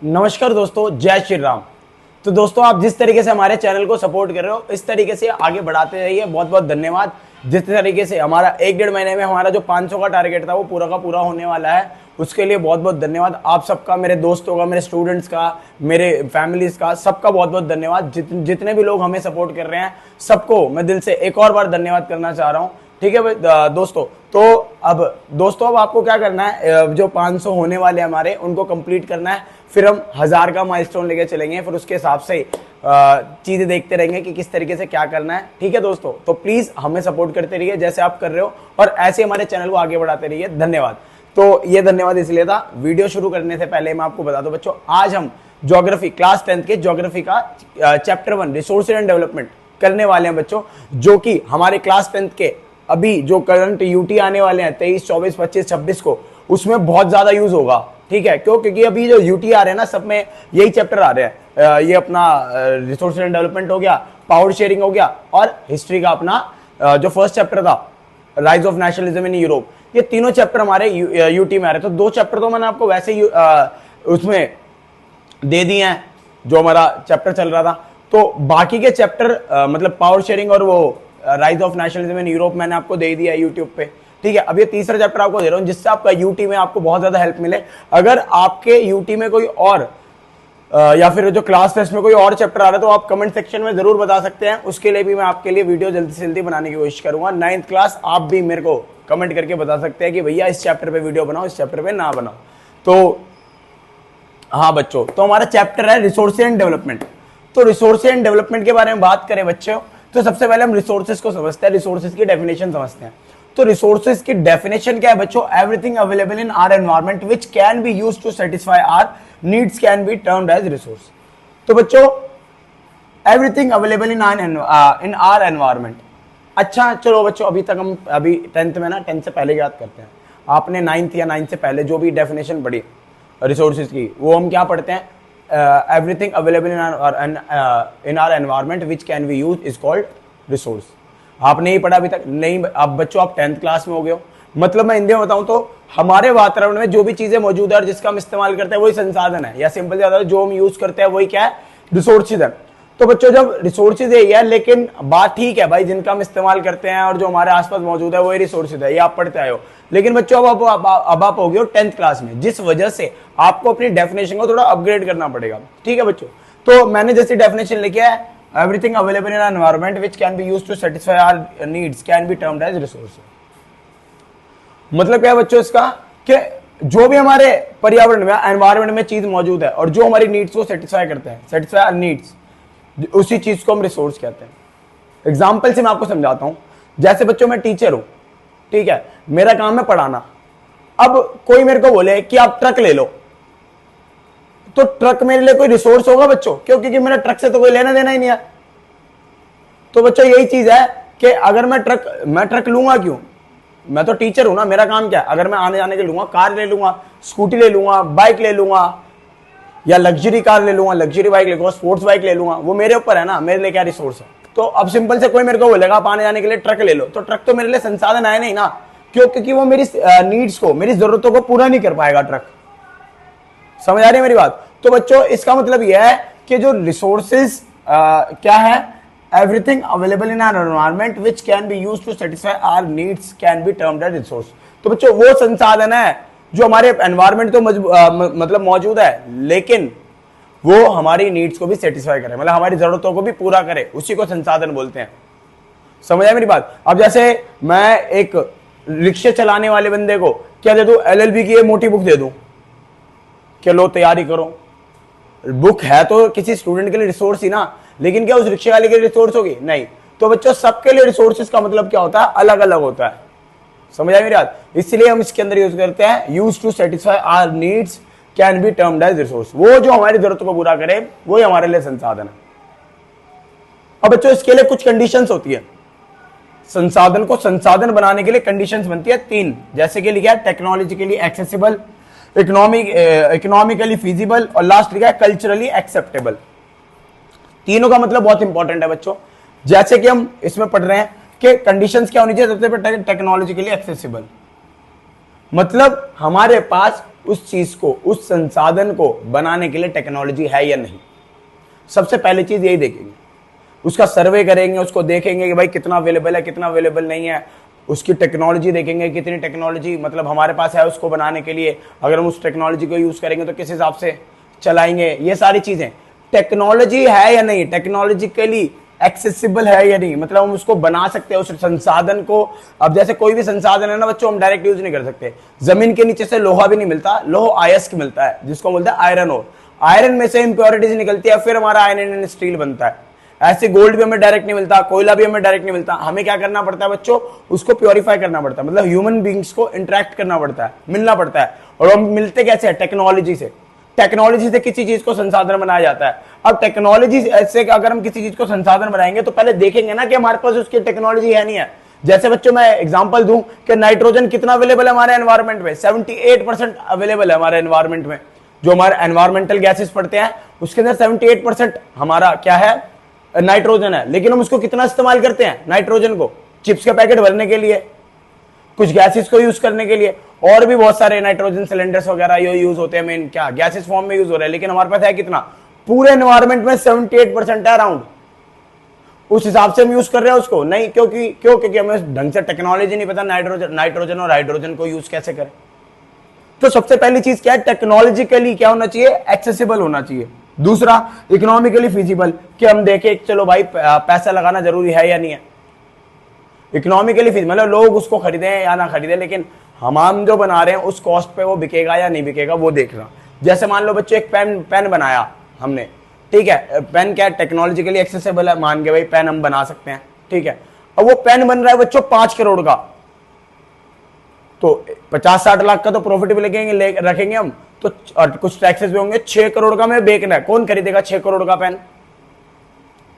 नमस्कार दोस्तों, जय श्री राम। तो दोस्तों, आप जिस तरीके से हमारे चैनल को सपोर्ट कर रहे हो इस तरीके से आगे बढ़ाते रहिए। बहुत बहुत धन्यवाद। जिस तरीके से हमारा 1-1.5 महीने में हमारा जो 500 का टारगेट था वो पूरा का पूरा होने वाला है, उसके लिए बहुत बहुत धन्यवाद आप सबका, मेरे दोस्तों का, मेरे स्टूडेंट्स का, मेरे फैमिलीज का, सबका बहुत बहुत धन्यवाद। जितने भी लोग हमें सपोर्ट कर रहे हैं सबको मैं दिल से एक और बार धन्यवाद करना चाह रहा हूँ। ठीक है दोस्तों। तो अब आपको क्या करना है, जो 500 होने वाले हमारे उनको कंप्लीट करना है, फिर हम 1000 का माइलस्टोन लेके चलेंगे, फिर उसके हिसाब से चीजें देखते रहेंगे कि किस तरीके से क्या करना है। ठीक है दोस्तों, तो प्लीज हमें सपोर्ट करते रहिए जैसे आप कर रहे हो और ऐसे हमारे चैनल को आगे बढ़ाते रहिए। धन्यवाद। तो ये धन्यवाद इसलिए था। वीडियो शुरू करने से पहले मैं आपको बता दूं बच्चों, आज हम ज्योग्राफी क्लास 10th के ज्योग्राफी का चैप्टर 1 रिसोर्स एंड डेवलपमेंट करने वाले हैं बच्चों, जो कि हमारे क्लास 10th के अभी जो करंट यूटी आने वाले हैं 23, 24, 25, 26 को, उसमें बहुत ज्यादा यूज होगा। ठीक है, क्यों? क्योंकि अभी जो यूटी आ रहे हैं ना, सब में यही चैप्टर आ रहे हैं। ये अपना रिसोर्स एंड डेवलपमेंट हो गया, पावर शेयरिंग हो गया, और हिस्ट्री का अपना जो फर्स्ट चैप्टर था rise of nationalism in Europe, ये तीनों चैप्टर हमारे यूटी में आ रहे हैं। तो 2 चैप्टर तो मैंने आपको वैसे ही उसमें दे दिए हैं जो हमारा चैप्टर चल रहा था। तो बाकी के चैप्टर मतलब पावर शेयरिंग और वो rise of nationalism in Europe मैंने आपको दे दिया है यूट्यूब पे। ठीक है, अब ये तीसरा चैप्टर आपको दे रहा हूं जिससे आपका यूटी में आपको बहुत ज्यादा हेल्प मिले। अगर आपके यूटी में कोई और या फिर जो क्लास टेस्ट में कोई और चैप्टर आ रहा है तो आप कमेंट सेक्शन में जरूर बता सकते हैं, उसके लिए भी मैं आपके लिए वीडियो जल्दी से जल्दी बनाने की कोशिश करूंगा। 9th क्लास आप भी मेरे को कमेंट करके बता सकते हैं कि भैया इस चैप्टर पे वीडियो बनाओ, इस चैप्टर पे ना बनाओ। तो हाँ बच्चों, तो हमारा चैप्टर है रिसोर्स एंड डेवलपमेंट। तो रिसोर्स एंड डेवलपमेंट के बारे में बात करें बच्चों, तो सबसे पहले हम रिसोर्सेज को समझते हैं, रिसोर्सेज की डेफिनेशन समझते हैं। तो रिसोर्सेज की डेफिनेशन क्या है बच्चों? Everything available in our environment which can be used to satisfy our needs can be termed as resource. तो बच्चों, everything available in our environment. अच्छा चलो बच्चों, अभी तक हम 10th में ना, 10th से पहले याद करते हैं। आपने 9th या 9th से पहले जो भी डेफिनेशन पढ़ी रिसोर्सेज की, वो हम क्या पढ़ते हैं? Everything available in our environment which can be used is called resource। आपने ही पढ़ा अभी तक नहीं? अब बच्चों आप 10th क्लास में हो गए हो। मतलब मैं हिंदी में बताऊं तो हमारे वातावरण में जो भी चीजें मौजूद है और जिसका हम इस्तेमाल करते हैं वही संसाधन है, या सिंपल ज्यादा जो हम यूज करते हैं वही क्या है? रिसोर्सेज है। तो बच्चों जब रिसोर्सेज यही है, लेकिन बात ठीक है भाई, जिनका हम इस्तेमाल करते हैं और जो हमारे आसपास मौजूद है वही रिसोर्सेज है, ये आप पढ़ते आए हो। लेकिन बच्चों अब आप हो गए हो 10th क्लास में, जिस वजह से आपको अपनी डेफिनेशन को थोड़ा अपग्रेड करना पड़ेगा। ठीक है बच्चों, तो मैंने जैसी डेफिनेशन लिखी है, everything available in environment which can be used to satisfy our needs can be termed as resource. मतलब क्या है बच्चों इसका? कि जो भी हमारे पर्यावरण में, एनवायरनमेंट में चीज मौजूद है और जो हमारी नीड्स को सेटिस्फाई करते हैं, सेटिस्फाई आवर नीड्स, उसी चीज को हम रिसोर्स कहते हैं। एग्जाम्पल से मैं आपको समझाता हूं। जैसे बच्चों मैं टीचर हूं, ठीक है, मेरा काम है पढ़ाना। अब कोई मेरे को बोले कि आप ट्रक ले लो, तो ट्रक मेरे लिए कोई रिसोर्स होगा बच्चों? क्यों? क्योंकि मेरा ट्रक से तो कोई लेना देना ही नहीं है। तो बच्चों यही चीज है कि अगर मैं ट्रक लूंगा क्यों? मैं तो टीचर हूं ना, मेरा काम क्या है? अगर मैं आने जाने के लूंगा, कार ले लूंगा, स्कूटी ले लूंगा, बाइक ले लूंगा, या लग्जरी कार ले लूंगा, लग्जरी बाइक ले लूंगा, स्पोर्ट्स बाइक ले लूंगा, वो मेरे ऊपर है ना, मेरे लिए क्या रिसोर्स है। तो अब सिंपल से कोई मेरे को बोलेगा आप आने जाने के लिए ट्रक ले लो, तो ट्रक तो मेरे लिए संसाधन है नहीं ना। क्यों? क्योंकि वो मेरी नीड्स को, मेरी जरूरतों को पूरा नहीं कर पाएगा ट्रक। समझ आ रही है मेरी बात? तो बच्चों इसका मतलब यह है कि जो रिसोर्सेज क्या है? Everything available in our environment which can be used to satisfy our needs can be termed as resource. तो बच्चों वो संसाधन है जो हमारे एनवायरनमेंट तो मतलब मौजूद है, लेकिन वो हमारी नीड्स को भी सेटिस्फाई करे, मतलब हमारी जरूरतों को भी पूरा करे, उसी को संसाधन बोलते हैं। समझ आया मेरी बात? अब जैसे मैं एक रिक्शे चलाने वाले बंदे को क्या दे दूं? LLB की ये मोटी बुक दे दूं कि लो तैयारी करो। बुक है तो किसी स्टूडेंट के लिए रिसोर्स ही ना, लेकिन क्या उस रिक्शे वाले के लिए रिसोर्स होगी? नहीं। तो बच्चों सबके लिए रिसोर्सेज का मतलब क्या होता है? अलग अलग होता है। समझ आया मेरी बात? इसलिए हम इसके अंदर यूज करते हैं use to satisfy our needs can be termed as resource. वो जो हमारी जरूरतों को पूरा करे वही हमारे लिए संसाधन है। अब बच्चों इसके लिए कुछ कंडीशंस होती है। संसाधन को संसाधन बनाने के लिए कंडीशंस बनती है 3, जैसे कि लिखा है टेक्नोलॉजिकली एक्सेसिबल, इकोनॉमिकली फीजिबल, और लास्ट लिखा है कल्चरली एक्सेप्टेबल। तीनों का मतलब बहुत इंपॉर्टेंट है बच्चों। जैसे कि हम इसमें पढ़ रहे हैं कि कंडीशंस क्या होनी चाहिए? सबसे पहले टेक्नोलॉजिकली एक्सेसिबल। मतलब हमारे पास उस चीज को, उस संसाधन को बनाने के लिए टेक्नोलॉजी है या नहीं। सबसे पहली चीज यही देखेंगे, उसका सर्वे करेंगे, उसको देखेंगे कि भाई कितना अवेलेबल है, कितना अवेलेबल नहीं है, उसकी टेक्नोलॉजी देखेंगे, कितनी टेक्नोलॉजी मतलब हमारे पास है उसको बनाने के लिए, अगर हम उस टेक्नोलॉजी को यूज करेंगे तो किस हिसाब से चलाएंगे, ये सारी चीजें। टेक्नोलॉजी है या नहीं, टेक्नोलॉजिकली एक्सेसिबल है या नहीं, मतलब हम उसको बना सकते हैं उस संसाधन को। अब जैसे कोई भी संसाधन है ना बच्चों, हम डायरेक्ट यूज नहीं कर सकते। जमीन के नीचे से लोहा भी नहीं मिलता, लोहा अयस्क मिलता है जिसको बोलते हैं आयरन ओर। आयरन में से इंप्योरिटीज निकलती है, फिर हमारा आयरन एंड स्टील बनता है। ऐसे गोल्ड भी हमें डायरेक्ट नहीं मिलता, कोयला भी हमें डायरेक्ट नहीं मिलता, हमें क्या करना पड़ता है बच्चों, उसको प्योरीफाई करना पड़ता है, मतलब ह्यूमन बींग्स को इंटरेक्ट करना पड़ता है, मिलना पड़ता है। और हम मिलते कैसे है, टेक्नोलॉजी से। टेक्नोलॉजी से किसी चीज को संसाधन बनाया जाता है। अब टेक्नोलॉजी से अगर हम किसी चीज को संसाधन बनाएंगे तो पहले देखेंगे ना कि हमारे पास उसकी टेक्नोलॉजी है नहीं है। जैसे बच्चों मैं एग्जांपल दूं कि नाइट्रोजन कितना अवेलेबल है हमारे एनवायरमेंट में, 78% अवेलेबल है हमारे एनवायरमेंट में। जो हमारे एनवायरमेंटल गैसेस पड़ते हैं उसके अंदर 78% हमारा क्या है, नाइट्रोजन है। लेकिन हम उसको कितना इस्तेमाल करते हैं नाइट्रोजन को, चिप्स के पैकेट भरने के लिए, कुछ गैसेस को यूज करने के लिए, और भी बहुत सारे नाइट्रोजन सिलेंडर्स वगैरह ये यूज होते हैं, मेन क्या गैसेस फॉर्म में यूज हो रहे हैं। लेकिन हमारे पास है कितना, पूरे एनवायरमेंट में 78% है अराउंड। उस हिसाब से हम यूज कर रहे हैं उसको नहीं, क्योंकि हमें ढंग से टेक्नोलॉजी नहीं पता नाइट्रोजन और हाइड्रोजन को यूज कैसे करें। तो सबसे पहली चीज क्या है, टेक्नोलॉजिकली क्या होना चाहिए, एक्सेसिबल होना चाहिए। दूसरा इकोनॉमिकली फिजिबल, कि हम देखें चलो भाई पैसा लगाना जरूरी है या नहीं है। इकोनॉमिकली फिजिबल मतलब लोग उसको खरीदें या ना खरीदें, लेकिन हम जो बना रहे हैं उस कॉस्ट पे वो बिकेगा या नहीं बिकेगा वो देखना। जैसे मान लो बच्चों एक पेन बनाया हमने, ठीक है, पेन क्या टेक्नोलॉजिकली एक्सेसिबल है, मान के भाई पेन हम बना सकते हैं, ठीक है। अब वो पेन बन रहा है बच्चों 5 करोड़ का, तो 50-60 लाख का तो प्रॉफिट भी रखेंगे हम, तो कुछ टैक्सेस भी होंगे। 6 करोड़ का हमें बेचना है, कौन खरीदेगा 6 करोड़ का पेन,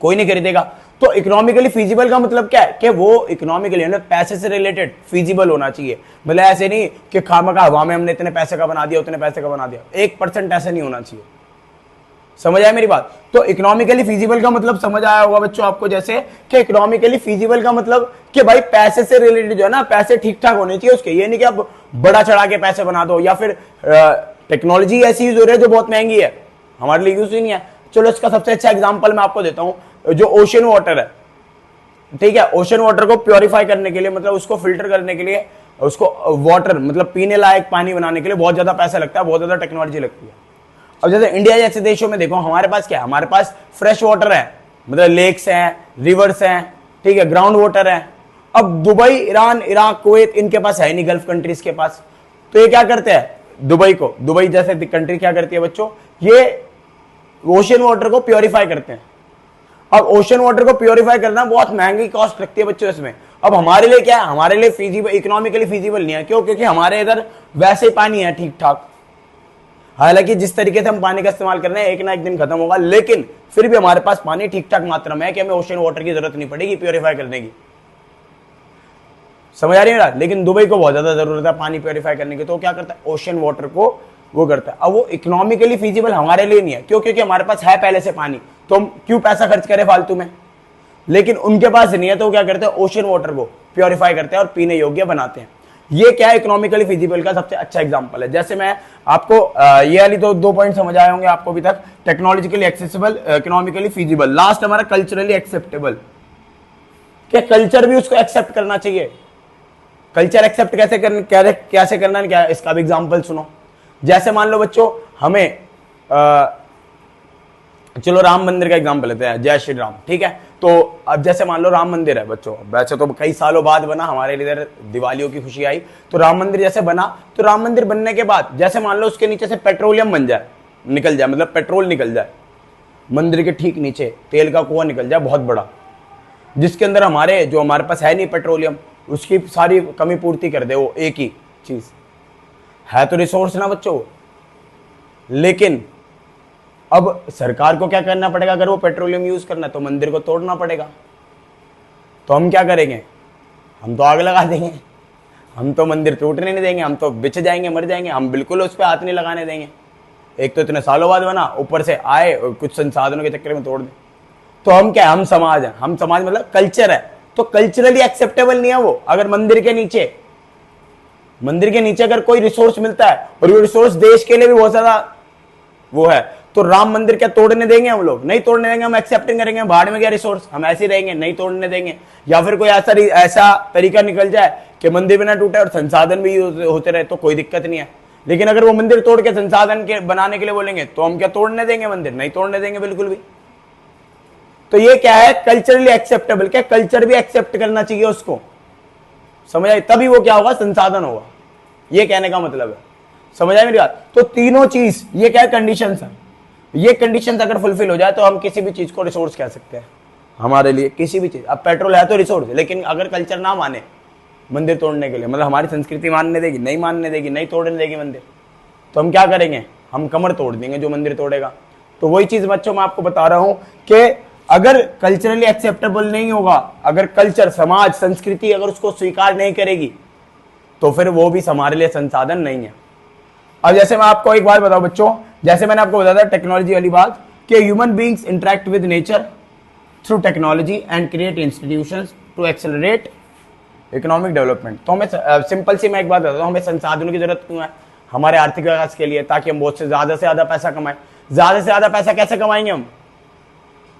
कोई नहीं खरीदेगा। तो इकोनॉमिकली फिजिबल का मतलब क्या है कि वो इकोनॉमिकली मतलब पैसे से रिलेटेड फिजिबल होना चाहिए। मतलब ऐसे नहीं कि खामखा हवा में हमने इतने पैसे का बना दिया, उतने पैसे का बना दिया, 1% ऐसे नहीं होना चाहिए। समझ आया मेरी बात। तो इकोनॉमिकली फिजिबल का मतलब समझ आया होगा बच्चों आपको, जैसे कि इकोनॉमिकली फिजिबल का मतलब कि भाई पैसे से रिलेटेड जो है ना, पैसे ठीक ठाक होने चाहिए उसके। ये नहीं कि आप बड़ा चढ़ा के पैसे बना दो, या फिर टेक्नोलॉजी ऐसी यूज हो रही है जो बहुत महंगी है, हमारे लिए यूज ही नहीं है। चलो इसका सबसे अच्छा एग्जाम्पल मैं आपको देता हूं, जो ओशन वाटर है, ठीक है। ओशन वाटर को प्योरीफाई करने के लिए, मतलब उसको फिल्टर करने के लिए, उसको वाटर मतलब पीने लायक पानी बनाने के लिए बहुत ज्यादा पैसा लगता है, बहुत ज्यादा टेक्नोलॉजी लगती है। अब जैसे इंडिया जैसे देशों में देखो, हमारे पास क्या है, हमारे पास फ्रेश वाटर है, मतलब लेक्स हैं, रिवर्स हैं, ठीक है, ग्राउंड वाटर है। अब दुबई, ईरान, इराक, कुवैत, इनके पास है नहीं, गल्फ कंट्रीज के पास। तो ये क्या करते हैं, दुबई जैसे कंट्री क्या करती है बच्चों, ये ओशन वाटर को प्योरीफाई करते हैं। अब ओशन वाटर को प्योरीफाई करना बहुत महंगी कॉस्ट लगती है बच्चों इसमें। अब हमारे लिए क्या है, हमारे लिए फिजिबल, इकोनॉमिकली फिजिबल नहीं है। क्यों? क्योंकि हमारे इधर वैसे ही पानी है ठीक ठाक। हालांकि जिस तरीके से हम पानी का इस्तेमाल कर रहे हैं, एक ना एक दिन खत्म होगा, लेकिन फिर भी हमारे पास पानी ठीक ठाक मात्रा में है कि हमें ओशन वाटर की जरूरत नहीं पड़ेगी प्योरीफाई करने की। समझ आ रही है? लेकिन दुबई को बहुत ज्यादा जरूरत है पानी प्योरीफाई करने की, तो क्या करता है, ओशन वाटर को वो करता है। अब वो इकोनॉमिकली फिजिबल हमारे लिए नहीं है। क्यों? क्योंकि हमारे पास है पहले से पानी, तो हम क्यों पैसा खर्च करें फालतू में। लेकिन उनके पास नहीं है, तो वो क्या करते हैं, ओशन वाटर को प्योरीफाई करते हैं और पीने योग्य बनाते हैं। ये क्या है, इकोनॉमिकली फिजिबल का सबसे अच्छा एग्जांपल है। जैसे मैं आपको ये वाली तो 2 पॉइंट समझ आए होंगे आपको अभी तक, technologically accessible, economically feasible. Last हमारा कल्चरली एक्सेप्टेबल, क्या कल्चर भी उसको एक्सेप्ट करना चाहिए। कल्चर एक्सेप्ट कैसे करना, क्या इसका भी एग्जांपल सुनो। जैसे मान लो बच्चों, हमें चलो राम मंदिर का एग्जांपल लेते हैं, जय श्री राम, ठीक है। तो अब जैसे मान लो राम मंदिर है बच्चों, वैसे तो कई सालों बाद बना, हमारे लिए इधर दिवालियों की खुशी आई, तो राम मंदिर जैसे बना, तो राम मंदिर बनने के बाद जैसे मान लो उसके नीचे से पेट्रोलियम बन जाए, निकल जाए, मतलब पेट्रोल निकल जाए, मंदिर के ठीक नीचे तेल का कुआं निकल जाए बहुत बड़ा, जिसके अंदर हमारे पास है नहीं पेट्रोलियम, उसकी सारी कमी पूर्ति कर दे वो एक ही चीज है, तो रिसोर्स ना बच्चों। लेकिन अब सरकार को क्या करना पड़ेगा, अगर वो पेट्रोलियम यूज करना है तो मंदिर को तोड़ना पड़ेगा। तो हम क्या करेंगे, हम तो आग लगा देंगे, हम तो मंदिर टूटने नहीं देंगे, हम तो बिछ जाएंगे, मर जाएंगे, हम बिल्कुल उस पर हाथ नहीं लगाने देंगे। एक तो इतने सालों बाद बना, ऊपर से आए और कुछ संसाधनों के चक्कर में तोड़ दें। तो हम क्या, हम समाज है, हम समाज मतलब कल्चर है, तो कल्चरली एक्सेप्टेबल नहीं है वो। अगर मंदिर के नीचे मंदिर के नीचे अगर कोई रिसोर्स मिलता है और वो रिसोर्स देश के लिए भी बहुत ज्यादा वो है, तो राम मंदिर क्या तोड़ने देंगे हम लोग? नहीं तोड़ने देंगे, हम एक्सेप्टिंग करेंगे, भाड़ में गया रिसोर्स, हम ऐसे ही रहेंगे, नहीं तोड़ने देंगे। या फिर कोई ऐसा तरीका निकल जाए कि मंदिर भी ना टूटे और संसाधन भी होते रहे, तो कोई दिक्कत नहीं है। लेकिन अगर वो मंदिर तोड़ के संसाधन के बनाने के लिए बोलेंगे तो हम क्या तोड़ने देंगे मंदिर? नहीं तोड़ने देंगे बिल्कुल भी। तो ये क्या है, कल्चरली एक्सेप्टेबल। क्या कल्चर भी एक्सेप्ट करना चाहिए उसको, समझ आई? तभी वो क्या होगा, संसाधन होगा। ये कहने का मतलब है, समझ आई मेरी बात? तो तीनों चीज ये क्या कंडीशंस है, ये कंडीशंस अगर फुलफिल हो जाए तो हम किसी भी चीज को रिसोर्स कह सकते हैं हमारे लिए, किसी भी चीज। अब पेट्रोल है तो रिसोर्स है, लेकिन अगर कल्चर ना माने मंदिर तोड़ने के लिए, मतलब हमारी संस्कृति मानने देगी, नहीं मानने देगी, नहीं तोड़ने देगी मंदिर, तो हम क्या करेंगे? हम कमर तोड़ देंगे जो मंदिर तोड़ेगा। तो वही चीज बच्चों मैं आपको बता रहा हूं कि अगर कल्चरली एक्सेप्टेबल नहीं होगा, अगर कल्चर, समाज, संस्कृति अगर उसको स्वीकार नहीं करेगी, तो फिर वो भी हमारे लिए संसाधन नहीं है। अब जैसे मैं आपको एक बात बताऊं बच्चों, जैसे मैंने आपको बताया था टेक्नोलॉजी वाली बात, कि human beings interact with nature through technology and create institutions to accelerate economic development. तो हमें सिंपल सी मैं एक बात बताता हूँ, हमें संसाधनों की जरूरत क्यों है? हमारे आर्थिक विकास के लिए, ताकि हम बहुत से ज्यादा पैसा कमाएं। ज्यादा से ज्यादा पैसा कैसे कमाएंगे हम?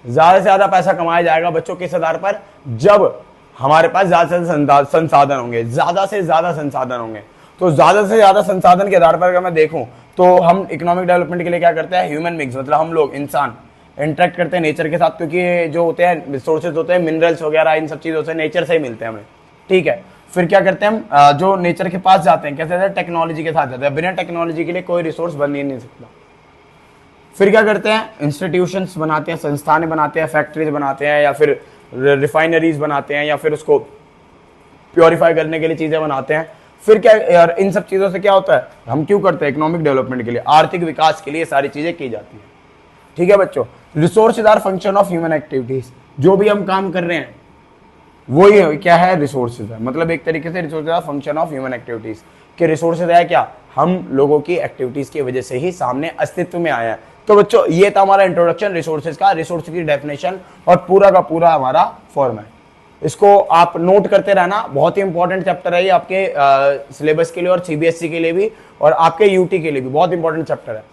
ज्यादा से ज्यादा पैसा कमाया जाएगा बच्चों किस आधार पर? जब हमारे पास ज्यादा से ज्यादा संसाधन होंगे, ज्यादा से ज्यादा संसाधन होंगे। तो ज्यादा से ज्यादा संसाधन के आधार पर अगर मैं देखूं तो हम इकोनॉमिक डेवलपमेंट के लिए क्या करते हैं? ह्यूमन बींग्स, मतलब हम लोग इंसान इंटरेक्ट करते हैं नेचर के साथ, क्योंकि जो होते हैं रिसोर्सेज होते हैं, मिनरल्स वगैरह, इन सब चीजों से नेचर से ही मिलते हैं हमें, ठीक है। फिर क्या करते हैं हम? जो नेचर के पास जाते हैं, कैसे जाते हैं? टेक्नोलॉजी के साथ जाते हैं। बिना टेक्नोलॉजी के लिए कोई रिसोर्स बन ही नहीं सकता। फिर क्या करते हैं? इंस्टीट्यूशंस बनाते हैं, संस्थानें बनाते हैं, फैक्ट्रीज बनाते हैं, या फिर रिफाइनरीज बनाते हैं, या फिर उसको प्योरीफाई करने के लिए चीजें बनाते हैं। फिर क्या यार, इन सब चीजों से क्या होता है? हम क्यों करते हैं? इकोनॉमिक डेवलपमेंट के लिए, आर्थिक विकास के लिए सारी चीजें की जाती है, ठीक है बच्चों। Resources are function of human activities. जो भी हम काम कर रहे हैं वही है, क्या है? रिसोर्सेज है। मतलब एक तरीके से resources are function of human activities, कि रिसोर्सेज है क्या? हम लोगों की एक्टिविटीज की वजह से ही सामने अस्तित्व में आया है। तो बच्चों ये था हमारा इंट्रोडक्शन रिसोर्सेज का, रिसोर्सेज की डेफिनेशन और पूरा का पूरा हमारा फॉर्म है। इसको आप नोट करते रहना, बहुत ही इंपॉर्टेंट चैप्टर है ये आपके सिलेबस के लिए और सीबीएसई के लिए भी, और आपके यूटी के लिए भी बहुत इंपॉर्टेंट चैप्टर है,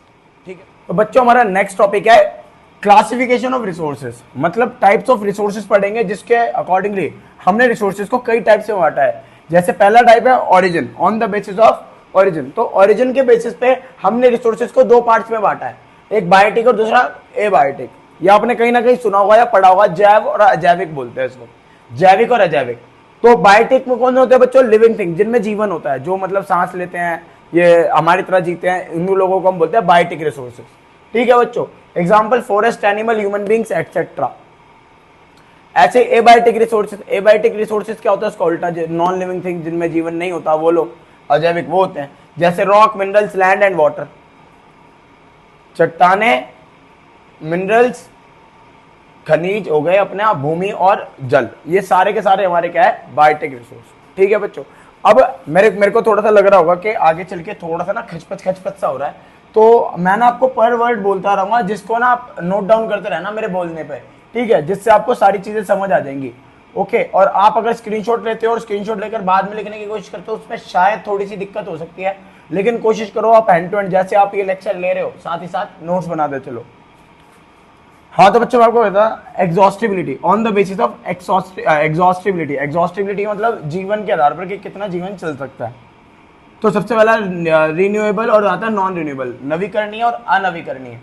ठीक है। तो बच्चों हमारा नेक्स्ट टॉपिक है क्लासिफिकेशन ऑफ रिसोर्सेज, मतलब टाइप्स ऑफ रिसोर्सेज पढ़ेंगे, जिसके अकॉर्डिंगली हमने रिसोर्सेज को कई टाइप से बांटा है। जैसे पहला टाइप है origin, on the basis of origin. तो ओरिजिन के बेसिस पे हमने रिसोर्सेज को दो पार्ट्स में बांटा है, एक बायोटिक और दूसरा एबायोटिक। या आपने कहीं ना कहीं सुना होगा या पढ़ा होगा, जैव और अजैविक बोलते हैं इसको, जैविक और अजैविक। तो बायोटिक में कौन होते हैं बच्चों? लिविंग थिंग, जिनमें जीवन होता है, जो मतलब सांस लेते हैं, ये हमारी तरह जीते हैं, इन लोगों को हम बोलते हैं बायोटिक रिसोर्सेज, ठीक है बच्चों। Example forest, animal, human beings etcetera. ऐसे एबायोटिक रिसोर्सेज, एबायोटिक रिसोर्सेज क्या होता है? उसका उल्टा, नॉन लिविंग थिंग, जिनमें जीवन नहीं होता वो लोग, अजैविक वो होते हैं। जैसे rock, minerals, land and water, चट्टाने, मिनरल्स, खनिज हो गए अपने आप, भूमि और जल, ये सारे के सारे हमारे क्या है? बायोटिक रिसोर्स, ठीक है बच्चों। अब मेरे को थोड़ा सा लग रहा होगा कि आगे चल के थोड़ा सा ना खचपच सा हो रहा है, तो मैं ना आपको पर वर्ड बोलता रहूंगा, जिसको ना आप नोट डाउन करते रहना मेरे बोलने पे, ठीक है, जिससे आपको सारी चीजें समझ आ जाएंगी, ओके। और आप अगर स्क्रीनशॉट लेते हो और स्क्रीनशॉट लेकर बाद में लिखने की कोशिश करते हो, उसमें शायद थोड़ी सी दिक्कत हो सकती है, लेकिन कोशिश करो आप हैंड टू हैंड, जैसे आप ये लेक्चर ले रहे हो साथ ही साथ नोट्स बना दे चलो। हाँ तो बच्चों मैं आपको बता, exhaustibility, on the basis of exhaustibility. Exhaustibility मतलब जीवन के आधार पर कि कितना जीवन चल सकता है। तो सबसे पहला रिन्यूएबल और आता है नॉन रिन्यूएबल, नवीकरणीय और अनवीकरणीय।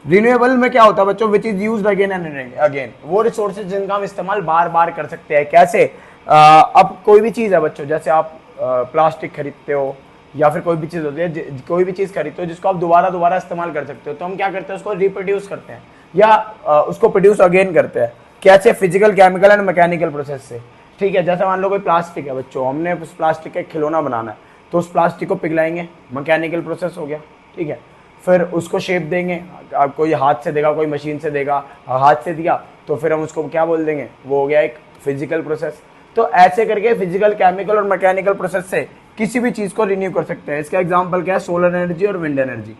रिन्यूएबल में क्या होता है बच्चों? Which is used again and again, वो रिसोर्सेज जिनका हम इस्तेमाल बार बार कर सकते हैं। कैसे? अब कोई भी चीज है बच्चों, जैसे आप प्लास्टिक खरीदते हो या फिर कोई भी चीज होती है, कोई भी चीज खरीदते हो जिसको आप दोबारा इस्तेमाल कर सकते हो, तो हम क्या करते हैं? उसको रिप्रोड्यूस करते हैं या उसको प्रोड्यूस अगेन करते हैं। कैसे? Physical, chemical and mechanical process से, ठीक है। जैसे मान लो कोई प्लास्टिक है बच्चों, हमने उस प्लास्टिक का खिलौना बनाना है, तो उस प्लास्टिक को पिघलाएंगे, मैकेनिकल प्रोसेस हो गया, ठीक है। फिर उसको शेप देंगे, आप कोई हाथ से देगा, कोई मशीन से देगा, हाथ से दिया तो फिर हम उसको क्या बोल देंगे? वो हो गया एक फिजिकल प्रोसेस। तो ऐसे करके फिजिकल, केमिकल और मैकेनिकल प्रोसेस से किसी भी चीज को रिन्यू कर सकते हैं। इसका एग्जांपल क्या है? सोलर एनर्जी और विंड एनर्जी,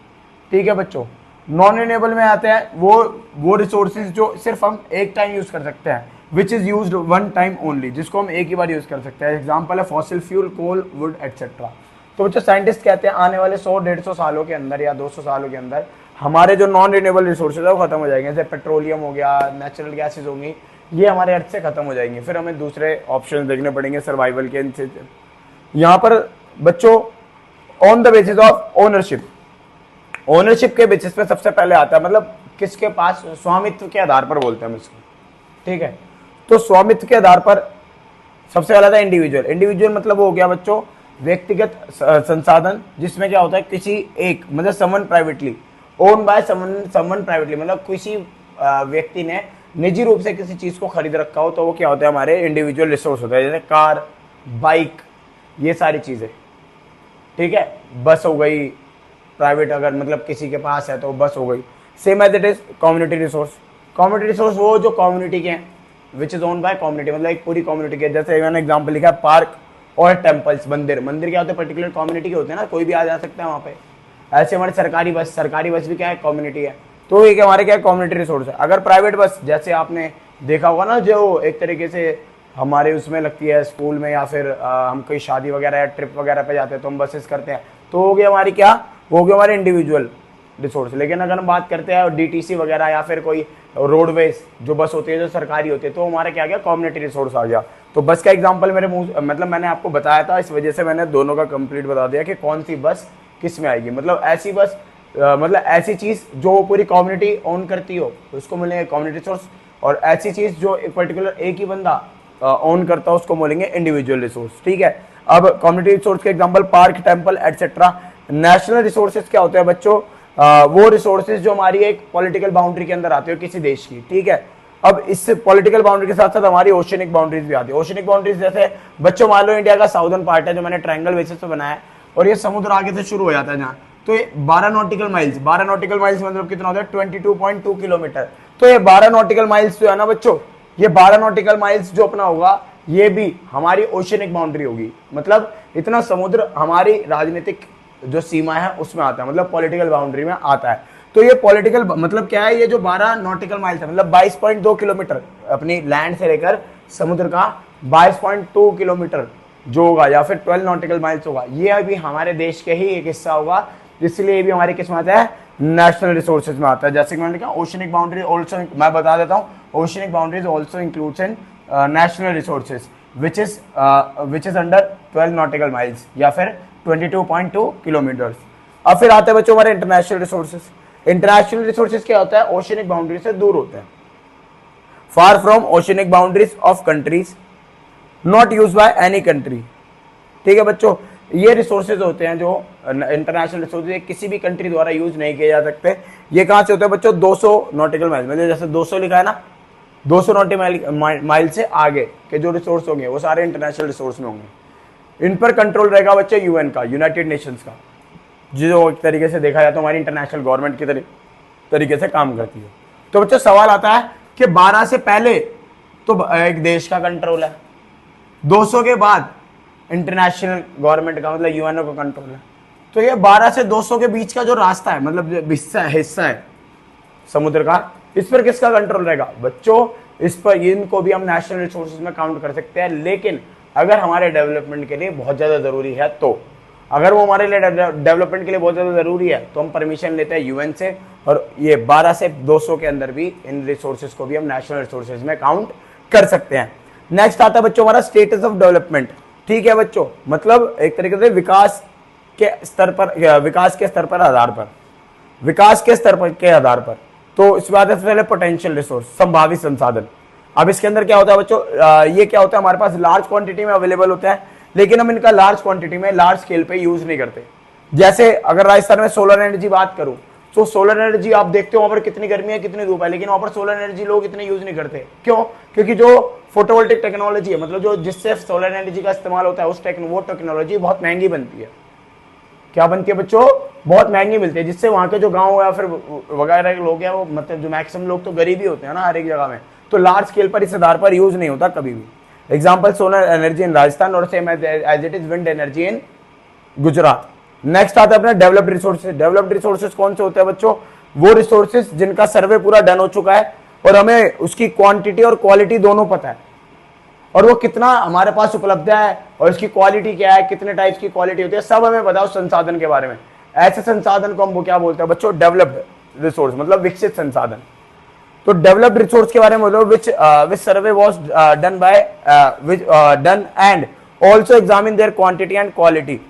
ठीक है बच्चों। नॉन रिन्यूएबल में आते हैं वो रिसोर्सेज जो सिर्फ हम एक टाइम यूज कर सकते हैं, which is used one time only, जिसको हम एक ही बार यूज कर सकते हैं। एग्जांपल है fossil fuel, coal, wood etcetera. तो बच्चों साइंटिस्ट कहते हैं आने वाले 100-150 सालों के अंदर या 200 सालों के अंदर हमारे जो नॉन रिन्यूएबल रिसोर्सेज है वो खत्म हो जाएंगे, जैसे पेट्रोलियम हो गया, नेचुरल गैसेज होंगी, ये हमारे अर्थ से खत्म हो जाएंगी। फिर हमें दूसरे ऑप्शन देखने पड़ेंगे सर्वाइवल के। यहाँ पर बच्चों on the basis of ownership, ownership के बेसिस पे सबसे पहले आता है, मतलब किसके पास, स्वामित्व के आधार पर बोलते हैं हम इसको, ठीक है। तो स्वामित्व के आधार पर सबसे पहला था इंडिविजुअल। इंडिविजुअल मतलब हो गया बच्चों व्यक्तिगत संसाधन, जिसमें क्या होता है किसी एक, मतलब someone privately own by someone privately, मतलब किसी व्यक्ति ने निजी रूप से किसी चीज को खरीद रखा हो, तो वो क्या होता है हमारे इंडिविजुअल रिसोर्स होता है, जैसे कार, बाइक, ये सारी चीजें, ठीक है। बस हो गई प्राइवेट, अगर मतलब किसी के पास है तो बस हो गई। Same as it is community resource. Community resource वो जो कम्युनिटी के हैं, which is own by community, मतलब एक पूरी कम्युनिटी के। जैसे मैंने एग्जांपल लिखा है पार्क और टेम्पल्स, मंदिर। मंदिर क्या होते हैं, पर्टिकुलर कम्युनिटी के होते हैं ना, कोई भी आ जा सकता है वहाँ पे। ऐसे हमारे सरकारी बस भी क्या है, कम्युनिटी है। तो ये हमारे क्या है, कम्युनिटी रिसोर्स है। अगर प्राइवेट बस, जैसे आपने देखा होगा ना, जो एक तरीके से हमारे उसमें लगती है स्कूल में, या फिर हम कोई शादी वगैरह या ट्रिप वगैरह पे जाते हैं तो हम बसेस करते हैं, तो हो गया हमारी क्या, वो हो गया हमारे इंडिविजुअल रिसोर्स। लेकिन अगर हम बात करते हैं डीटीसी वगैरह या फिर कोई रोडवेज जो बस होती है, जो सरकारी होती है, तो हमारा क्या गया, कम्युनिटी रिसोर्स आ गया। तो बस का एग्जांपल मेरे मुंह, मतलब मैंने आपको बताया था, इस वजह से मैंने दोनों का कंप्लीट बता दिया कि कौन सी बस किस में आएगी। मतलब ऐसी बस, मतलब ऐसी चीज जो पूरी कम्युनिटी ओन करती हो उसको मिलेंगे कम्युनिटी रिसोर्स, और ऐसी चीज जो एक पर्टिकुलर एक ही बंदा ओन करता हो उसको बोलेंगे इंडिविजुअल रिसोर्स, ठीक है। अब कम्युनिटी रिसोर्स के example park, temple etcetera. National resources क्या होते हैं बच्चों, वो रिसोर्सेज जो हमारी एक पॉलिटिकल बाउंड्री के अंदर आते हो किसी देश की, ठीक है। अब इस पॉलिटिकल बाउंड्री के साथ साथ हमारी ओशियनिक बाउंड्रीज भी आती है। ओशियनिक बाउंड्रीज जैसे बच्चों मान लो इंडिया का साउदर्न पार्ट है जो मैंने ट्रायंगल बेसिस पे बनाया है, और ये समुद्र आगे से शुरू हो जाता है जहाँ, तो ये 12 नॉटिकल माइल्स, 12 नॉटिकल माइल्स मतलब कितना होता है, 22.2 किलोमीटर। तो ये 12 नॉटिकल माइल्स जो है ना बच्चों, ये 12 नॉटिकल माइल्स जो अपना होगा, ये भी हमारी ओशियनिक बाउंड्री होगी। मतलब इतना समुद्र हमारी राजनीतिक जो सीमा है उसमें आता है, मतलब पॉलिटिकल बाउंड्री में आता है। तो ये पॉलिटिकल मतलब क्या है, ये जो 12 नॉटिकल माइल्स है, मतलब 22.2 किलोमीटर अपनी लैंड से लेकर समुद्र का 22.2 किलोमीटर जो होगा, या फिर 12 नॉटिकल माइल्स होगा, ये अभी हमारे देश के ही एक हिस्सा होगा, इसलिए ये भी हमारे किस में आता है, नेशनल रिसोर्सेज में आता है। जैसे कि मैंने कहा ओशियनिक बाउंड्री ऑल्सो, मैं बता देता हूँ, oceanic boundaries also includes in national resources which is under 12 nautical miles या फिर 22.2 किलोमीटर्स। अब फिर आते हैं बच्चों हमारे इंटरनेशनल रिसोर्सेज। इंटरनेशनल रिसोर्सेज क्या होता है, ओशियनिक बाउंड्री से दूर होते हैं, far from oceanic boundaries of countries, not use by any country, ठीक है बच्चों। ये रिसोर्सेज होते हैं जो इंटरनेशनल रिसोर्सेज किसी भी कंट्री द्वारा यूज नहीं किए जा सकते। ये कहां से होते हैं बच्चों, 200 नॉटिकल माइल, मतलब जैसे 200 लिखा है ना, 200 नॉटिकल माइल से आगे के जो रिसोर्स होंगे वो सारे इंटरनेशनल रिसोर्स में होंगे। इन पर कंट्रोल रहेगा बच्चों यूएन का, यूनाइटेड नेशंस का, जो एक तरीके से देखा जाए तो हमारी इंटरनेशनल गवर्नमेंट की तरीके से काम करती है। तो बच्चों सवाल आता है कि 12 से पहले तो एक देश का कंट्रोल है, 200 के बाद इंटरनेशनल गवर्नमेंट का, मतलब यूएनओ का कंट्रोल है। तो ये 12 से 200 के बीच का जो रास्ता है, मतलब हिस्सा है समुद्र का, इस पर किसका कंट्रोल रहेगा बच्चों, इस पर इनको भी हम नेशनल रिसोर्सेज में काउंट कर सकते हैं। लेकिन अगर हमारे डेवलपमेंट के लिए बहुत ज्यादा जरूरी है, तो अगर वो हमारे लिए डेवलपमेंट के लिए बहुत ज्यादा जरूरी है तो हम परमिशन लेते हैं यूएन से, और ये 12 से 200 के अंदर भी इन रिसोर्सेज को भी हम नेशनल रिसोर्सेज में काउंट कर सकते हैं। नेक्स्ट आता है बच्चों हमारा स्टेटस ऑफ डेवलपमेंट, ठीक है बच्चों, मतलब एक तरीके से विकास के स्तर पर आधार पर। तो इस बात से पहले पोटेंशियल रिसोर्स, संभावित संसाधन। अब इसके अंदर क्या होता है बच्चों, ये क्या होता है, हमारे पास लार्ज क्वांटिटी में अवेलेबल होता है, लेकिन हम इनका लार्ज क्वांटिटी में लार्ज स्केल पे यूज नहीं करते। जैसे अगर राजस्थान में सोलर एनर्जी बात करूं, तो सोलर एनर्जी आप देखते हो वहां पर कितनी गर्मी है, कितनी धूप है, लेकिन वहां पर सोलर एनर्जी लोग इतने यूज नहीं करते। क्यों? क्योंकि जो फोटोवोल्टिक टेक्नोलॉजी है, मतलब जो जिससे सोलर एनर्जी का इस्तेमाल होता है, वो टेक्नोलॉजी बहुत महंगी बनती है। क्या बनती है बच्चों? बहुत महंगी मिलती है, जिससे वहां के जो गांव या फिर वगैरह के लोग हैं, वो मतलब जो मैक्सिमम लोग तो गरीब ही होते हैं ना हर एक जगह में, तो लार्ज स्केल पर इस आधार पर यूज नहीं होता कभी भी। Example solar energy in Rajasthan और same as it is wind energy in Gujarat. Next आता है अपना डेवलप्ड रिसोर्सेज। डेवलप्ड रिसोर्सेज कौन से होते हैं बच्चों? वो रिसोर्सेज जिनका सर्वे पूरा डन हो चुका है और हमें उसकी क्वांटिटी और क्वालिटी दोनों पता है। और वो कितना हमारे पास उपलब्ध है और इसकी क्वालिटी क्या है, कितने टाइप्स की क्वालिटी होती है, सब हमें बताओ संसाधन के बारे में। ऐसे संसाधन को हम वो क्या बोलते हैं बच्चों, डेवलप्ड रिसोर्स, मतलब विकसित संसाधन। तो डेवलप्ड रिसोर्स के बारे में बोलो, which survey was done by done and also examine their quantity and quality.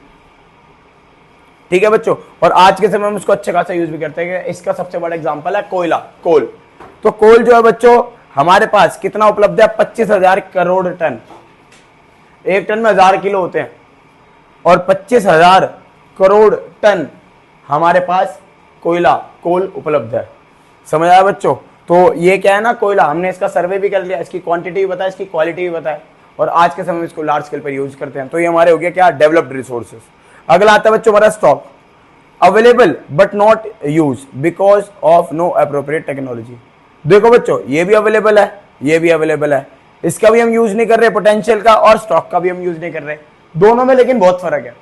ठीक है बच्चों, और आज के समय में उसको अच्छे खासा यूज भी करते हैं। इसका सबसे बड़ा एग्जांपल है कोयला, कोल। तो कोल जो है बच्चों हमारे पास कितना उपलब्ध है, 25,000 करोड़ टन। एक टन में 1000 किलो होते हैं और 25,000 करोड़ टन हमारे पास कोयला, कोल उपलब्ध है। समझ आया बच्चों? तो ये क्या है ना, कोयला, हमने इसका सर्वे भी कर लिया, इसकी क्वांटिटी भी बताया, इसकी क्वालिटी भी बताया, और आज के समय में इसको लार्ज स्केल पर यूज करते हैं। तो ये हमारे हो गया क्या, डेवलप्ड रिसोर्सेज। अगला आता है बच्चों हमारा stock, available but not use because of no appropriate technology. देखो बच्चों ये भी अवेलेबल है, ये भी अवेलेबल है, इसका भी हम यूज नहीं कर रहे पोटेंशियल का, और स्टॉक का भी हम यूज नहीं कर रहे। दोनों में लेकिन बहुत फर्क है।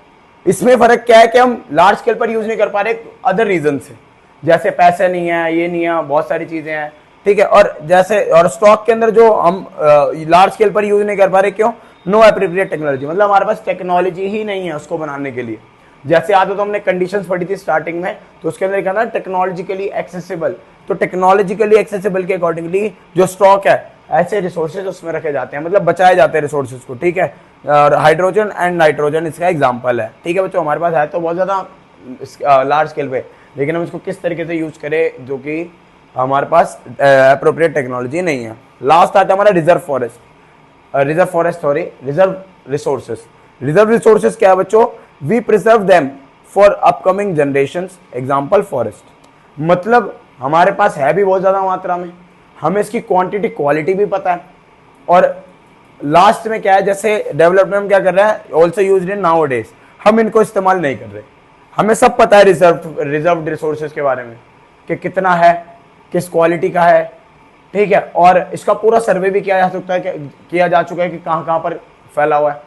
इसमें फर्क क्या है कि हम लार्ज स्केल पर यूज नहीं कर पा रहे अदर रीजन से, जैसे पैसे नहीं है, ये नहीं है, बहुत सारी चीजें हैं। ठीक है, और जैसे और स्टॉक के अंदर जो हम लार्ज स्केल पर यूज नहीं कर पा रहे, क्यों, नो एप्रोप्रिएट टेक्नोलॉजी, मतलब हमारे पास टेक्नोलॉजी ही नहीं है उसको बनाने के लिए। जैसे आज तो हमने कंडीशंस पढ़ी थी स्टार्टिंग में, तो उसके अंदर कहना टेक्नोलॉजिकली एक्सेसिबल। तो टेक्नोलॉजिकली एक्सेसिबल के अकॉर्डिंगली जो स्टॉक है, ऐसे रिसोर्सेज उसमें रखे जाते हैं, मतलब बचाए जाते हैं रिसोर्सेज को। ठीक है, और हाइड्रोजन एंड नाइट्रोजन इसका एग्जाम्पल है। ठीक है बच्चों, हमारे पास है तो बहुत ज्यादा लार्ज स्केल पे, लेकिन हम इसको किस तरीके से यूज करें जो कि हमारे पास अप्रोप्रिएट टेक्नोलॉजी नहीं है। लास्ट आता है हमारा reserve forest, reserve resources. Reserve resources क्या है बच्चों, we preserve them for upcoming generations, example forest. मतलब हमारे पास है भी बहुत ज्यादा मात्रा में, हमें इसकी क्वांटिटी क्वालिटी भी पता है, और लास्ट में क्या है, जैसे डेवलपमेंट में क्या कर रहे हैं, also used in now days, हम इनको इस्तेमाल नहीं कर रहे। हमें सब पता है रिजर्व रिसोर्सेज के बारे में कि कितना है, किस क्वालिटी का है। ठीक है, और इसका पूरा सर्वे भी किया जा सकता है, किया जा चुका है कि कहाँ कहाँ पर फैला हुआ है।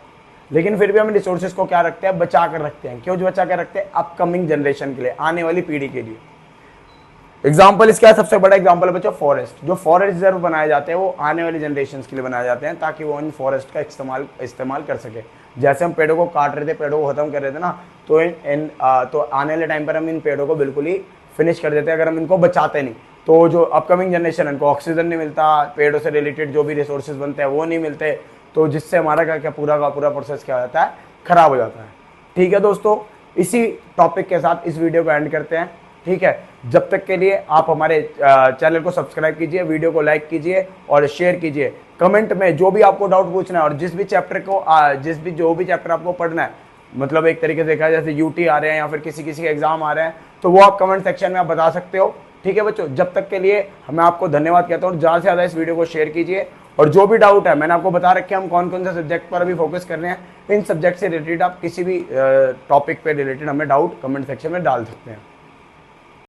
लेकिन फिर भी हम रिसोर्सेज को क्या रखते हैं, बचा कर रखते हैं। क्यों बचा कर रखते हैं, अपकमिंग जनरेशन के लिए, आने वाली पीढ़ी के लिए। एग्जाम्पल इसका सबसे बड़ा एग्जाम्पल है बच्चों फॉरेस्ट। जो फॉरेस्ट रिजर्व बनाए जाते हैं वो आने वाली जनरेशन के लिए बनाए जाते हैं, ताकि वो इन फॉरेस्ट का इस्तेमाल कर सके। जैसे हम पेड़ों को काट रहे थे, पेड़ों को खत्म कर रहे थे ना, तो आने वाले टाइम पर हम इन पेड़ों को बिल्कुल ही फिनिश कर देते हैं अगर हम इनको बचाते नहीं। तो जो अपकमिंग जनरेशन है, इनको ऑक्सीजन नहीं मिलता, पेड़ों से रिलेटेड जो भी रिसोर्सेज बनते हैं वो नहीं मिलते, तो जिससे हमारा क्या पूरा का पूरा प्रोसेस क्या हो जाता है, खराब हो जाता है। ठीक है दोस्तों, इसी टॉपिक के साथ इस वीडियो को एंड करते हैं। ठीक है, जब तक के लिए आप हमारे चैनल को सब्सक्राइब कीजिए, वीडियो को लाइक कीजिए और शेयर कीजिए। कमेंट में जो भी आपको डाउट पूछना है और जो भी चैप्टर आपको पढ़ना है, मतलब एक तरीके से देखा जैसे यूटी आ रहे हैं या फिर किसी के एग्जाम आ रहे हैं, तो वो आप कमेंट सेक्शन में आप बता सकते हो। ठीक है बच्चों, जब तक के लिए मैं आपको धन्यवाद कहता हूँ। ज़्यादा से ज़्यादा इस वीडियो को शेयर कीजिए, और जो भी डाउट है, मैंने आपको बता रखे हम कौन कौन से सब्जेक्ट पर अभी फोकस कर रहे हैं। इन सब्जेक्ट से रिलेटेड आप किसी भी टॉपिक पे रिलेटेड हमें डाउट कमेंट सेक्शन में डाल सकते हैं।